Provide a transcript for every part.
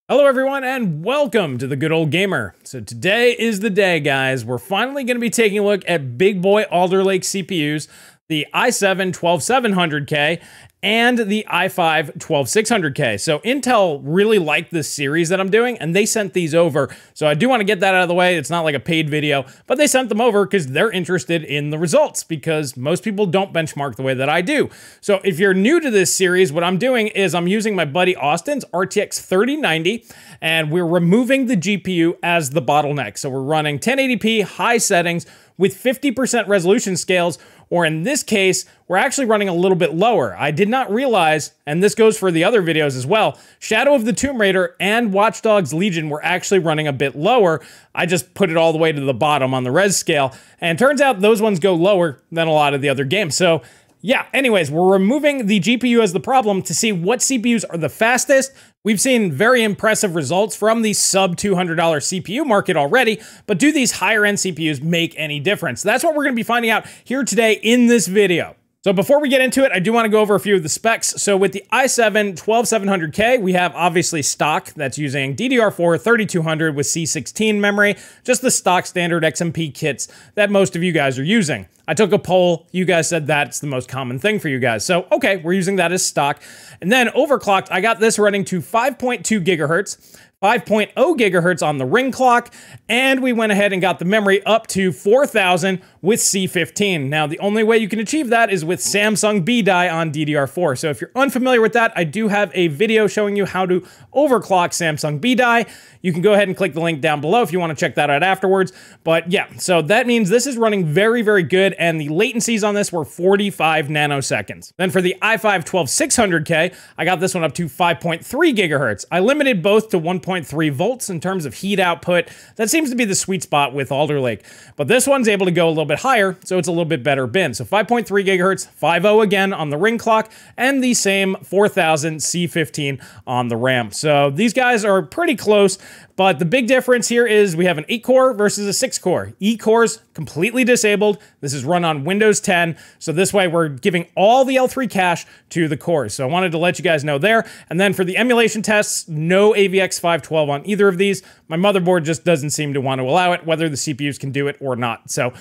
Hello everyone and welcome to the Good Old Gamer. So today is the day, guys. We're finally going to be taking a look at big boy Alder Lake CPUs, the i7-12700K and the i5-12600K. So Intel really liked this series that I'm doing and they sent these over. So I do want to get that out of the way. It's not like a paid video, but they sent them over because they're interested in the results because most people don't benchmark the way that I do. So if you're new to this series, what I'm doing is I'm using my buddy Austin's RTX 3090 and we're removing the GPU as the bottleneck. So we're running 1080p high settings with 50% resolution scales, or in this case, we're actually running a little bit lower. I did not realize, and this goes for the other videos as well, Shadow of the Tomb Raider and Watchdogs Legion were actually running a bit lower. I just put it all the way to the bottom on the res scale, and it turns out those ones go lower than a lot of the other games. So yeah, anyways, we're removing the GPU as the problem to see what CPUs are the fastest. We've seen very impressive results from the sub $200 CPU market already, but do these higher end CPUs make any difference? That's what we're gonna be finding out here today in this video. So before we get into it, I do want to go over a few of the specs. So with the i7-12700K, we have obviously stock that's using DDR4 3200 with C16 memory, just the stock standard XMP kits that most of you guys are using. I took a poll, you guys said that's the most common thing for you guys. So okay, we're using that as stock. And then overclocked, I got this running to 5.2 gigahertz. 5.0 gigahertz on the ring clock, and we went ahead and got the memory up to 4000 with C15. Now, the only way you can achieve that is with Samsung B die on DDR4. So if you're unfamiliar with that, I do have a video showing you how to overclock Samsung B die. You can go ahead and click the link down below if you want to check that out afterwards. But yeah, so that means this is running very, very good, and the latencies on this were 45 nanoseconds. Then for the i5-12600K, I got this one up to 5.3 gigahertz. I limited both to 1.3 volts in terms of heat output. That seems to be the sweet spot with Alder Lake. But this one's able to go a little bit higher, so it's a little bit better bin. So 5.3 gigahertz, 5.0 again on the ring clock, and the same 4000 C15 on the RAM. So these guys are pretty close. But the big difference here is we have an 8-core versus a 6-core. E-core's completely disabled. This is run on Windows 10. So this way we're giving all the L3 cache to the cores. So I wanted to let you guys know there. And then for the emulation tests, no AVX 512 on either of these. My motherboard just doesn't seem to want to allow it, whether the CPUs can do it or not. So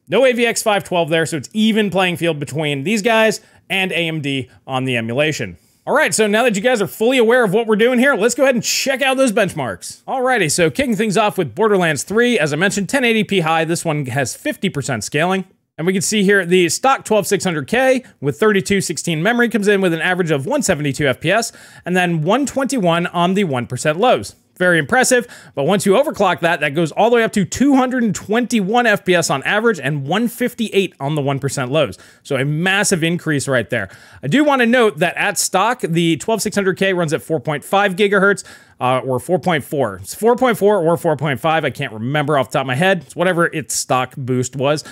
no AVX 512 there. So it's even playing field between these guys and AMD on the emulation. All right, so now that you guys are fully aware of what we're doing here, let's go ahead and check out those benchmarks. Alrighty, so kicking things off with Borderlands 3, as I mentioned, 1080p high. This one has 50% scaling. And we can see here the stock 12600K with 3216 memory comes in with an average of 172 FPS and then 121 on the 1% lows. Very impressive, but once you overclock that, that goes all the way up to 221 FPS on average and 158 on the 1% lows. So a massive increase right there. I do want to note that at stock, the 12600K runs at 4.5 gigahertz or 4.4. It's 4.4 or 4.5. I can't remember off the top of my head. It's whatever its stock boost was. The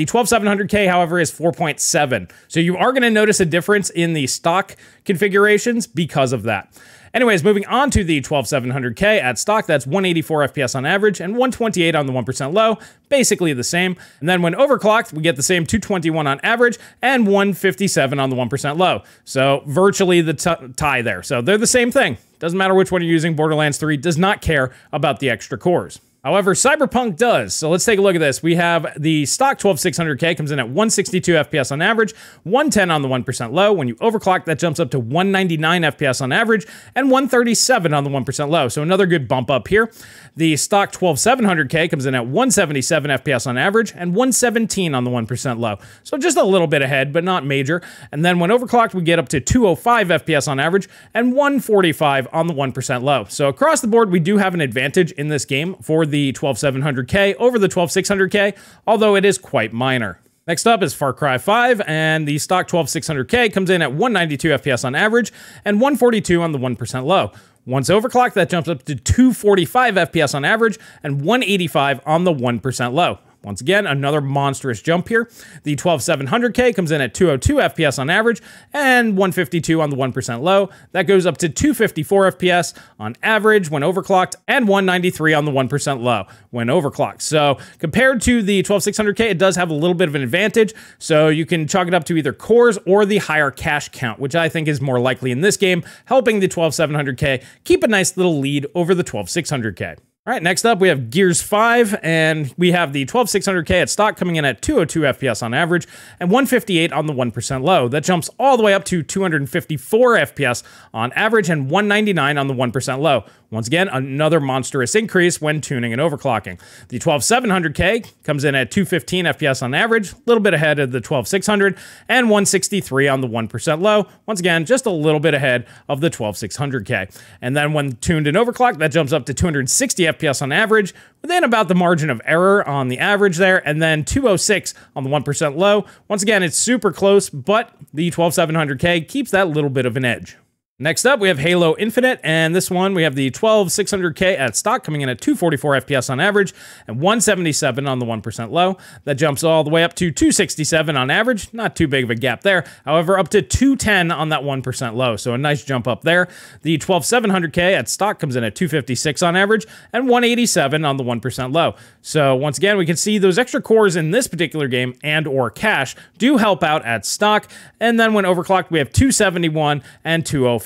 12700K, however, is 4.7. So you are going to notice a difference in the stock configurations because of that. Anyways, moving on to the 12700K at stock, that's 184 FPS on average and 128 on the 1% low, basically the same. And then when overclocked, we get the same 221 on average and 157 on the 1% low. So virtually the tie there. So they're the same thing. Doesn't matter which one you're using, Borderlands 3 does not care about the extra cores. However, Cyberpunk does. So let's take a look at this. We have the stock 12600K comes in at 162 FPS on average, 110 on the 1% low. When you overclock, that jumps up to 199 FPS on average and 137 on the 1% low. So another good bump up here. The stock 12700K comes in at 177 FPS on average and 117 on the 1% low. So just a little bit ahead, but not major. And then when overclocked, we get up to 205 FPS on average and 145 on the 1% low. So across the board, we do have an advantage in this game for the 12700K over the 12600K, although it is quite minor. Next up is Far Cry 5, and the stock 12600K comes in at 192 FPS on average and 142 on the 1% low. Once overclocked, that jumps up to 245 FPS on average and 185 on the 1% low. Once again, another monstrous jump here. The 12700K comes in at 202 FPS on average and 152 on the 1% low. That goes up to 254 FPS on average when overclocked and 193 on the 1% low when overclocked. So compared to the 12600K, it does have a little bit of an advantage. So you can chalk it up to either cores or the higher cache count, which I think is more likely in this game, helping the 12700K keep a nice little lead over the 12600K. All right, next up we have Gears 5, and we have the 12600K at stock coming in at 202 FPS on average and 158 on the 1% low. That jumps all the way up to 254 FPS on average and 199 on the 1% low. Once again, another monstrous increase when tuning and overclocking. The 12700K comes in at 215 FPS on average, a little bit ahead of the 12600, and 163 on the 1% low. Once again, just a little bit ahead of the 12600K. And then when tuned and overclocked, that jumps up to 260 FPS on average, within about the margin of error on the average there, and then 206 on the 1% low. Once again, it's super close, but the 12700K keeps that little bit of an edge. Next up, we have Halo Infinite, and this one, we have the 12600K at stock coming in at 244 FPS on average and 177 on the 1% low. That jumps all the way up to 267 on average, not too big of a gap there. However, up to 210 on that 1% low, so a nice jump up there. The 12700K at stock comes in at 256 on average and 187 on the 1% low. So once again, we can see those extra cores in this particular game and or cache do help out at stock. And then when overclocked, we have 271 and 205.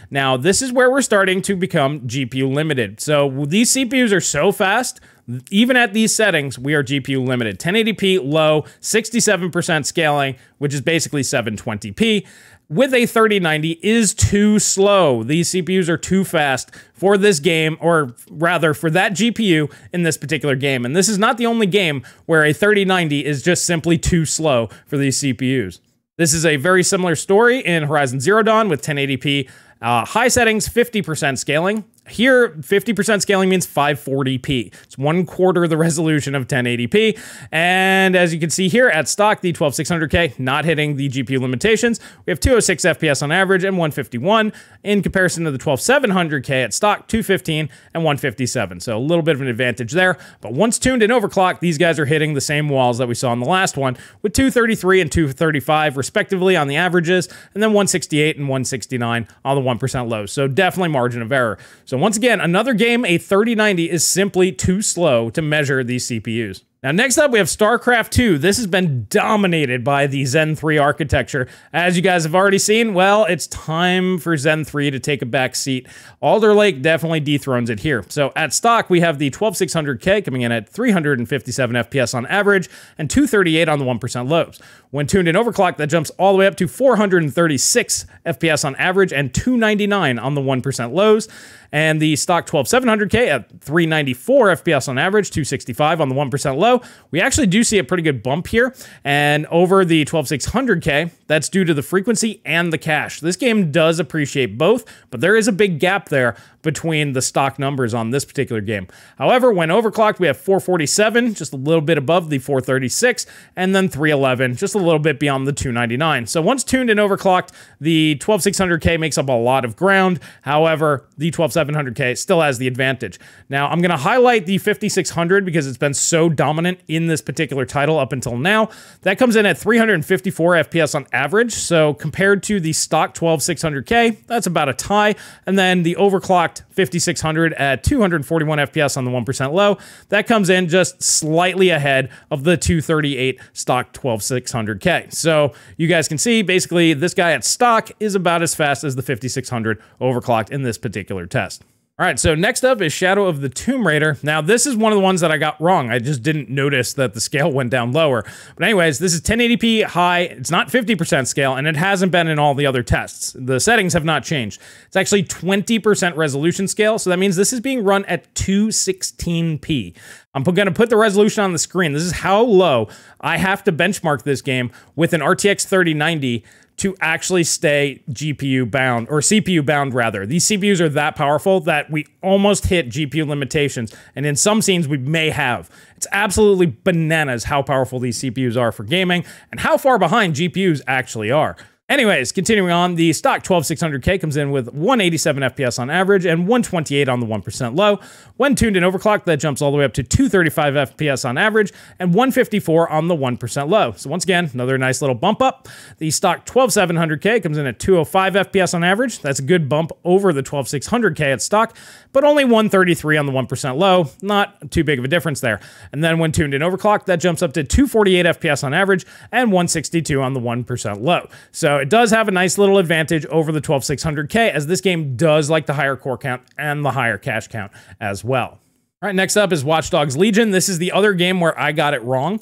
Now, this is where we're starting to become GPU limited. So these CPUs are so fast, even at these settings, we are GPU limited. 1080p low, 67% scaling, which is basically 720p. With a 3090 is too slow. These CPUs are too fast for this game, or rather for that GPU in this particular game. And this is not the only game where a 3090 is just simply too slow for these CPUs. This is a very similar story in Horizon Zero Dawn with 1080p, high settings, 50% scaling. Here, 50% scaling means 540p. It's 1/4 the resolution of 1080p. And as you can see here at stock, the 12600K not hitting the GPU limitations. We have 206 FPS on average and 151 in comparison to the 12700K at stock, 215 and 157. So a little bit of an advantage there. But once tuned and overclocked, these guys are hitting the same walls that we saw in the last one with 233 and 235 respectively on the averages, and then 168 and 169 on the 1% lows. So definitely margin of error. So once again, another game, a 3090 is simply too slow to measure these CPUs. Now, next up, we have Starcraft 2. This has been dominated by the Zen 3 architecture. As you guys have already seen, well, it's time for Zen 3 to take a back seat. Alder Lake definitely dethrones it here. So at stock, we have the 12600K coming in at 357 FPS on average and 238 on the 1% lows. When tuned and overclocked, that jumps all the way up to 436 FPS on average and 299 on the 1% lows. And the stock 12700K at 394 FPS on average, 265 on the 1% low. We actually do see a pretty good bump here. And over the 12600K, that's due to the frequency and the cache. This game does appreciate both, but there is a big gap there between the stock numbers on this particular game. However, when overclocked, we have 447, just a little bit above the 436, and then 311, just a little bit beyond the 299. So once tuned and overclocked, the 12600K makes up a lot of ground. However, the 12700K still has the advantage. Now, I'm going to highlight the 5600 because it's been so dominant in this particular title up until now. That comes in at 354 FPS on average. So compared to the stock 12600K, that's about a tie. And then the overclocked 5600 at 241 FPS on the 1% low, that comes in just slightly ahead of the 238 stock 12600K. So you guys can see basically this guy at stock is about as fast as the 5600 overclocked in this particular test. All right, so next up is Shadow of the Tomb Raider. Now, this is one of the ones that I got wrong. I just didn't notice that the scale went down lower. But anyways, this is 1080p high. It's not 50% scale, and it hasn't been in all the other tests. The settings have not changed. It's actually 20% resolution scale, so that means this is being run at 216p. I'm going to put the resolution on the screen. This is how low I have to benchmark this game with an RTX 3090 to actually stay GPU bound, or CPU bound rather. These CPUs are that powerful that we almost hit GPU limitations, and in some scenes we may have. It's absolutely bananas how powerful these CPUs are for gaming and how far behind GPUs actually are. Anyways, continuing on, the stock 12600K comes in with 187 FPS on average and 128 on the 1% low. When tuned and overclocked, that jumps all the way up to 235 FPS on average and 154 on the 1% low. So once again, another nice little bump up. The stock 12700K comes in at 205 FPS on average. That's a good bump over the 12600K at stock, but only 133 on the 1% low. Not too big of a difference there. And then when tuned and overclocked, that jumps up to 248 FPS on average and 162 on the 1% low. So it does have a nice little advantage over the 12600K, as this game does like the higher core count and the higher cache count as well. All right, next up is Watchdogs Legion. This is the other game where I got it wrong.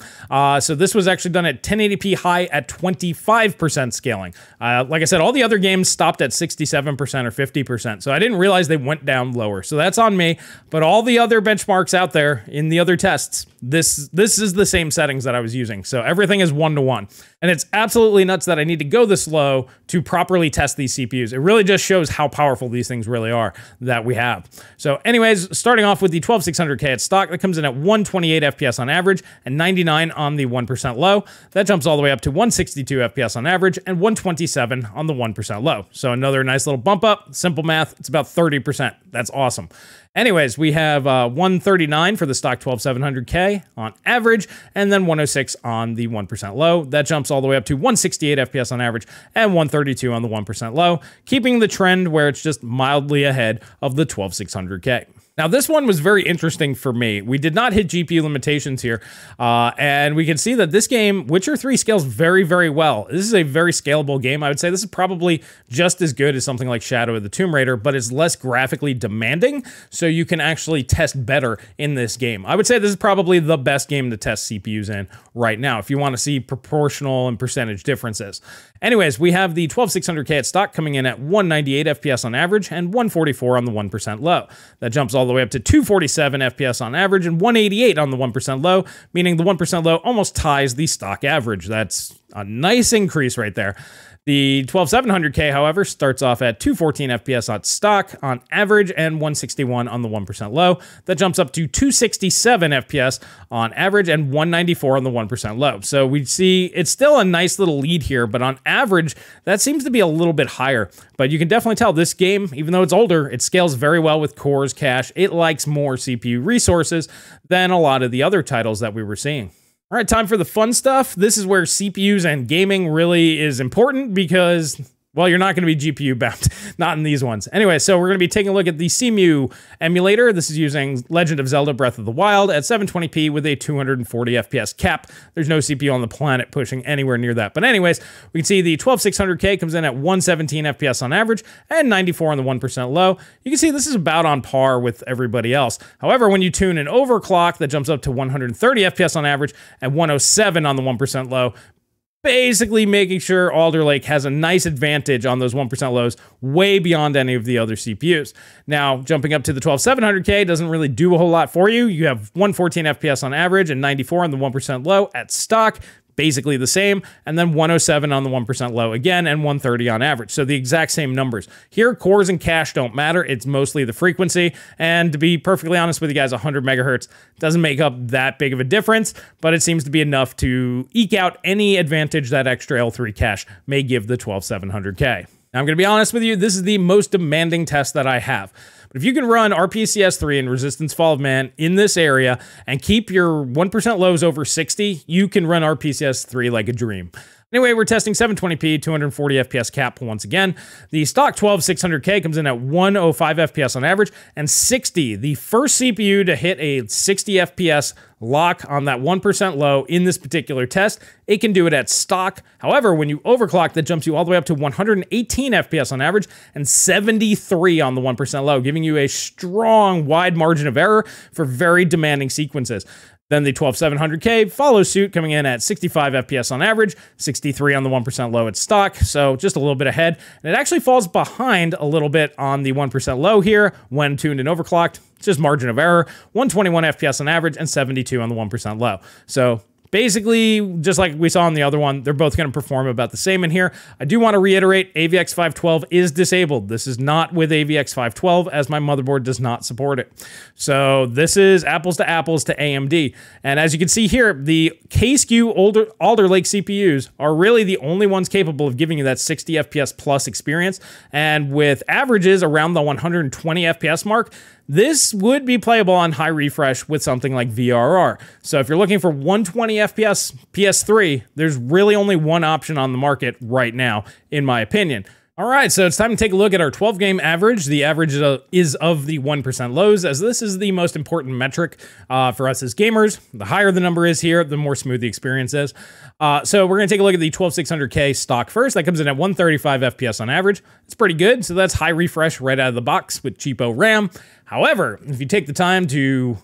So this was actually done at 1080p high at 25% scaling. Like I said, all the other games stopped at 67% or 50%. So I didn't realize they went down lower. So that's on me. But all the other benchmarks out there in the other tests, this is the same settings that I was using. So everything is 1-to-1. And it's absolutely nuts that I need to go this low to properly test these CPUs. It really just shows how powerful these things really are that we have. So anyways, starting off with the 12600K at stock, that comes in at 128 FPS on average and 99 on the 1% low. That jumps all the way up to 162 FPS on average and 127 on the 1% low. So another nice little bump up. Simple math, it's about 30%. That's awesome. Anyways, we have 139 for the stock 12700K on average, and then 106 on the 1% low. That jumps all the way up to 168 FPS on average and 132 on the 1% low, keeping the trend where it's just mildly ahead of the 12600K. Now, this one was very interesting for me. We did not hit GPU limitations here, and we can see that this game, Witcher 3, scales very, very well. This is a very scalable game. I would say this is probably just as good as something like Shadow of the Tomb Raider, but it's less graphically demanding, so you can actually test better in this game. I would say this is probably the best game to test CPUs in right now, if you want to see proportional and percentage differences. Anyways, we have the 12600K at stock coming in at 198 FPS on average and 144 on the 1% low. That jumps all the way up to 247 FPS on average and 188 on the 1% low, meaning the 1% low almost ties the stock average. That's a nice increase right there. The 12700K, however, starts off at 214 FPS on stock on average and 161 on the 1% low. That jumps up to 267 FPS on average and 194 on the 1% low. So we see it's still a nice little lead here, but on average, that seems to be a little bit higher. But you can definitely tell this game, even though it's older, it scales very well with cores, cache. It likes more CPU resources than a lot of the other titles that we were seeing. All right, time for the fun stuff. This is where CPUs and gaming really is important because, well, you're not going to be GPU bound, not in these ones. Anyway, so we're going to be taking a look at the CEMU emulator. This is using Legend of Zelda Breath of the Wild at 720p with a 240 FPS cap. There's no CPU on the planet pushing anywhere near that. But anyways, we can see the 12600K comes in at 117 FPS on average and 94 on the 1% low. You can see this is about on par with everybody else. However, when you tune an overclock, that jumps up to 130 FPS on average and 107 on the 1% low. Basically making sure Alder Lake has a nice advantage on those 1% lows way beyond any of the other CPUs. Now, jumping up to the 12700K doesn't really do a whole lot for you. You have 114 FPS on average and 94 on the 1% low at stock. Basically the same, and then 107 on the 1% low again, and 130 on average. So the exact same numbers. Here, cores and cache don't matter. It's mostly the frequency, and to be perfectly honest with you guys, 100 megahertz doesn't make up that big of a difference, but it seems to be enough to eke out any advantage that extra L3 cache may give the 12700K. Now, I'm going to be honest with you, this is the most demanding test that I have. But if you can run RPCS3 and Resistance Fall of Man in this area and keep your 1% lows over 60, you can run RPCS3 like a dream. Anyway, we're testing 720p, 240 FPS cap once again. The stock 12600K comes in at 105 FPS on average and 60, the first CPU to hit a 60 FPS lock on that 1% low in this particular test. It can do it at stock. However, when you overclock, that jumps you all the way up to 118 FPS on average and 73 on the 1% low, giving you a strong, wide margin of error for very demanding sequences. Then the 12700K follows suit, coming in at 65 FPS on average, 63 on the 1% low at stock, so just a little bit ahead. And it actually falls behind a little bit on the 1% low here when tuned and overclocked. It's just margin of error, 121 FPS on average and 72 on the 1% low. So basically, just like we saw on the other one, they're both going to perform about the same in here. I do want to reiterate, AVX 512 is disabled. This is not with AVX 512, as my motherboard does not support it. So this is apples to AMD. And as you can see here, the K-SKU Alder Lake CPUs are really the only ones capable of giving you that 60 FPS plus experience. And with averages around the 120 FPS mark, this would be playable on high refresh with something like VRR. So if you're looking for 120 FPS PS3, there's really only one option on the market right now, in my opinion. All right, so it's time to take a look at our 12-game average. The average is of the 1% lows, as this is the most important metric for us as gamers. The higher the number is here, the more smooth the experience is. So we're going to take a look at the 12600K stock first. That comes in at 135 FPS on average. It's pretty good, so that's high refresh right out of the box with cheapo RAM. However, if you take the time to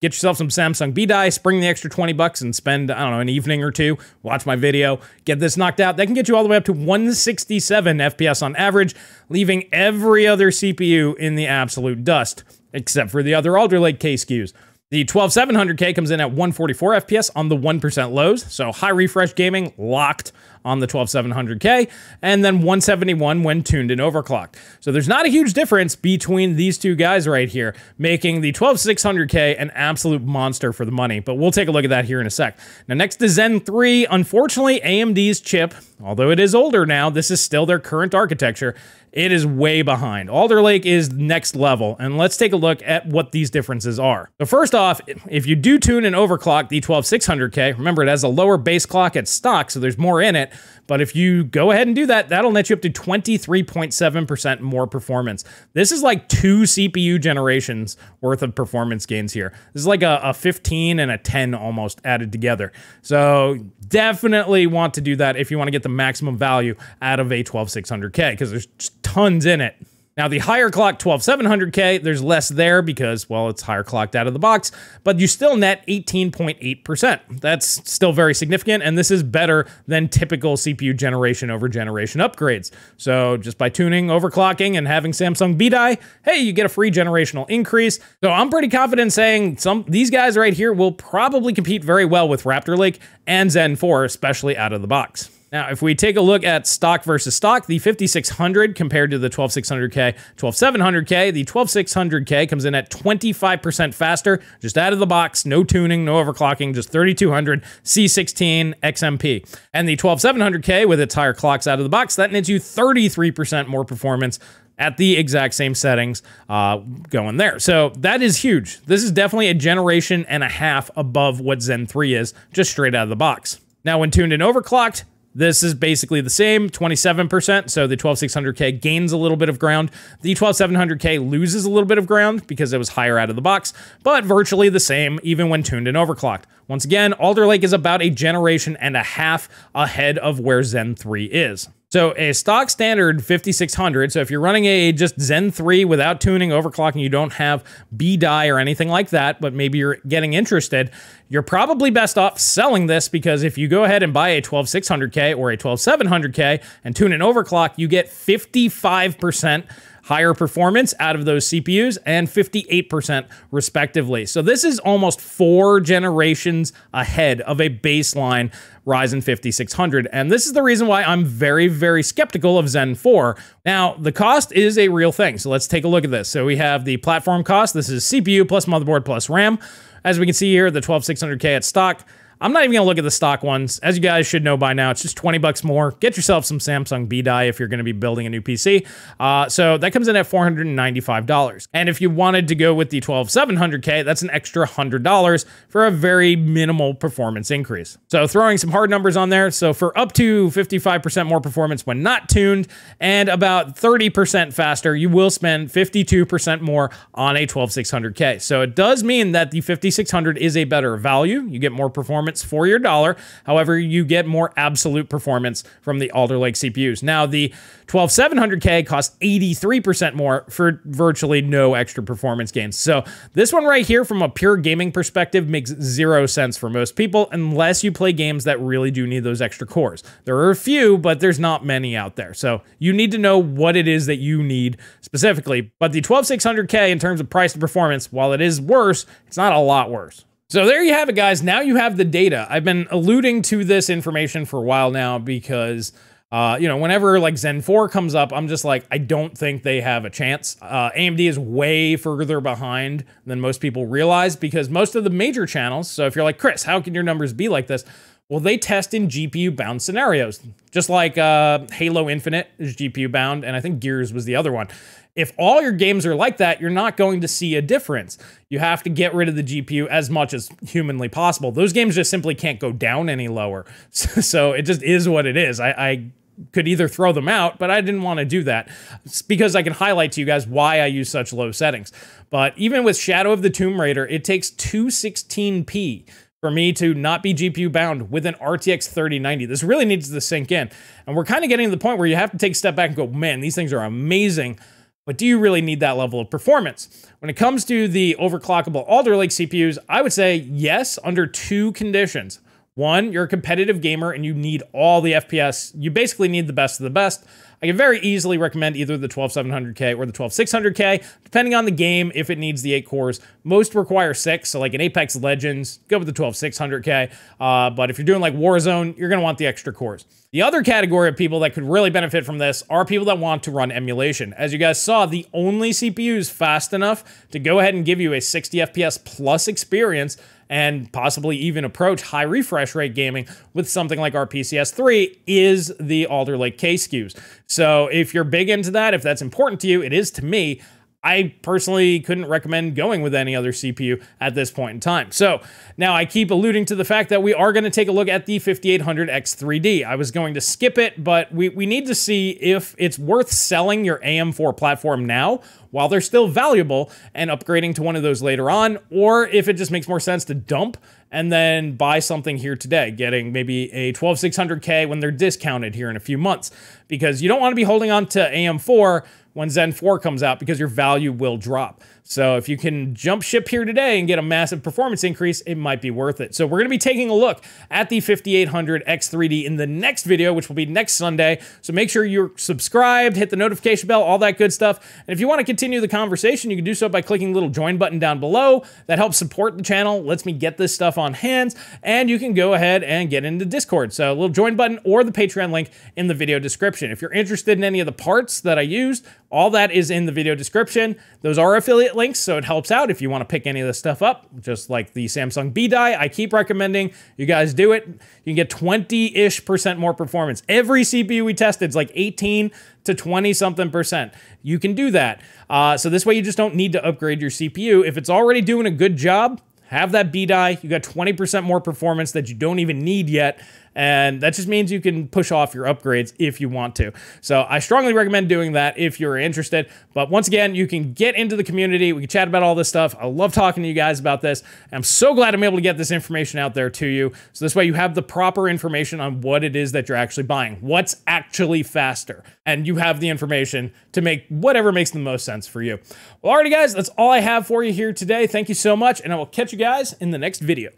get yourself some Samsung B-Die, spring the extra 20 bucks and spend, I don't know, an evening or two, watch my video, get this knocked out. That can get you all the way up to 167 FPS on average, leaving every other CPU in the absolute dust, except for the other Alder Lake K-SKUs. The 12700K comes in at 144 FPS on the 1% lows, so high refresh gaming locked on the 12700K, and then 171 when tuned and overclocked. So there's not a huge difference between these two guys right here, making the 12600K an absolute monster for the money, but we'll take a look at that here in a sec. Now next to Zen 3, unfortunately AMD's chip, although it is older now, this is still their current architecture, it is way behind. Alder Lake is next level, and let's take a look at what these differences are. So first off, if you do tune and overclock the 12600K, remember it has a lower base clock at stock, so there's more in it, but if you go ahead and do that, that'll net you up to 23.7% more performance. This is like 2 CPU generations worth of performance gains here. This is like a 15 and a 10 almost added together. So definitely want to do that if you want to get the maximum value out of a 12600K, because there's just tons in it. Now, the higher clock 12700K, there's less there because, well, it's higher clocked out of the box, but you still net 18.8%. That's still very significant, and this is better than typical CPU generation over generation upgrades. So just by tuning, overclocking, and having Samsung B-Die, hey, you get a free generational increase. So I'm pretty confident saying these guys right here will probably compete very well with Raptor Lake and Zen 4, especially out of the box. Now, if we take a look at stock versus stock, the 5600 compared to the 12600K, 12700K, the 12600K comes in at 25% faster, just out of the box, no tuning, no overclocking, just 3200 C16 XMP. And the 12700K with its higher clocks out of the box, that nets you 33% more performance at the exact same settings going there. So that is huge. This is definitely a generation and a half above what Zen 3 is, just straight out of the box. Now, when tuned and overclocked, this is basically the same, 27%, so the 12600K gains a little bit of ground. The 12700K loses a little bit of ground because it was higher out of the box, but virtually the same even when tuned and overclocked. Once again, Alder Lake is about a generation and a half ahead of where Zen 3 is. So a stock standard 5600, so if you're running a just Zen 3 without tuning, overclocking, you don't have B-Die or anything like that, but maybe you're getting interested, you're probably best off selling this, because if you go ahead and buy a 12600K or a 12700K and tune and overclock, you get 55% higher performance out of those CPUs and 58% respectively. So this is almost 4 generations ahead of a baseline Ryzen 5600. And this is the reason why I'm very, very skeptical of Zen 4. Now, the cost is a real thing. So let's take a look at this. So we have the platform cost. This is CPU plus motherboard plus RAM. As we can see here, the 12600K at stock. I'm not even going to look at the stock ones. As you guys should know by now, it's just 20 bucks more. Get yourself some Samsung B-Die if you're going to be building a new PC. So that comes in at $495. And if you wanted to go with the 12700K, that's an extra $100 for a very minimal performance increase. So throwing some hard numbers on there. So for up to 55% more performance when not tuned and about 30% faster, you will spend 52% more on a 12600K. So it does mean that the 5600 is a better value. You get more performance for your dollar. However, you get more absolute performance from the Alder Lake CPUs. Now, the 12700K costs 83% more for virtually no extra performance gains. So this one right here, from a pure gaming perspective, makes 0 sense for most people unless you play games that really do need those extra cores. There are a few, but there's not many out there. So you need to know what it is that you need specifically. But the 12600K, in terms of price to performance, while it is worse, it's not a lot worse. So there you have it, guys. Now you have the data. I've been alluding to this information for a while now because, you know, whenever like Zen 4 comes up, I'm just like, I don't think they have a chance. AMD is way further behind than most people realize because most of the major channels, so if you're like, Chris, how can your numbers be like this? Well, they test in GPU-bound scenarios, just like Halo Infinite is GPU-bound, and I think Gears was the other one. If all your games are like that, you're not going to see a difference. You have to get rid of the GPU as much as humanly possible. Those games just simply can't go down any lower. So it just is what it is. I could either throw them out, but I didn't want to do that. It's because I can highlight to you guys why I use such low settings. But even with Shadow of the Tomb Raider, it takes 216p for me to not be GPU bound with an RTX 3090. This really needs to sink in. And we're kind of getting to the point where you have to take a step back and go, man, these things are amazing. But do you really need that level of performance? When it comes to the overclockable Alder Lake CPUs, I would say yes, under two conditions. One, you're a competitive gamer and you need all the FPS. You basically need the best of the best. I can very easily recommend either the 12700K or the 12600K, depending on the game, if it needs the 8 cores. Most require 6, so like in Apex Legends, go with the 12600K. But if you're doing like Warzone, you're going to want the extra cores. The other category of people that could really benefit from this are people that want to run emulation. As you guys saw, the only CPUs fast enough to go ahead and give you a 60 FPS plus experience and possibly even approach high refresh rate gaming with something like our PCS3 is the Alder Lake K SKUs. So if you're big into that, if that's important to you, it is to me. I personally couldn't recommend going with any other CPU at this point in time. So now I keep alluding to the fact that we are going to take a look at the 5800X3D. I was going to skip it, but we need to see if it's worth selling your AM4 platform now while they're still valuable and upgrading to one of those later on, or if it just makes more sense to dump and then buy something here today, getting maybe a 12600K when they're discounted here in a few months, because you don't want to be holding on to AM4 when Zen 4 comes out because your value will drop. So if you can jump ship here today and get a massive performance increase, it might be worth it. So we're going to be taking a look at the 5800X3D in the next video, which will be next Sunday. So make sure you're subscribed, hit the notification bell, all that good stuff. And if you want to continue the conversation, you can do so by clicking the little join button down below. That helps support the channel, lets me get this stuff on hands, and you can go ahead and get into Discord. So a little join button or the Patreon link in the video description. If you're interested in any of the parts that I used, all that is in the video description. Those are affiliate links, so it helps out if you want to pick any of this stuff up, just like the Samsung B die. I keep recommending you guys do it. You can get 20-ish% more performance. Every CPU we tested is like 18 to 20-something%. You can do that. So this way you just don't need to upgrade your CPU. If it's already doing a good job, have that B die. You got 20% more performance that you don't even need yet. And that just means you can push off your upgrades if you want to. So I strongly recommend doing that if you're interested. But once again, you can get into the community. We can chat about all this stuff. I love talking to you guys about this. And I'm so glad I'm able to get this information out there to you. So this way you have the proper information on what it is that you're actually buying. What's actually faster. And you have the information to make whatever makes the most sense for you. Well, alrighty guys, that's all I have for you here today. Thank you so much. And I will catch you guys in the next video.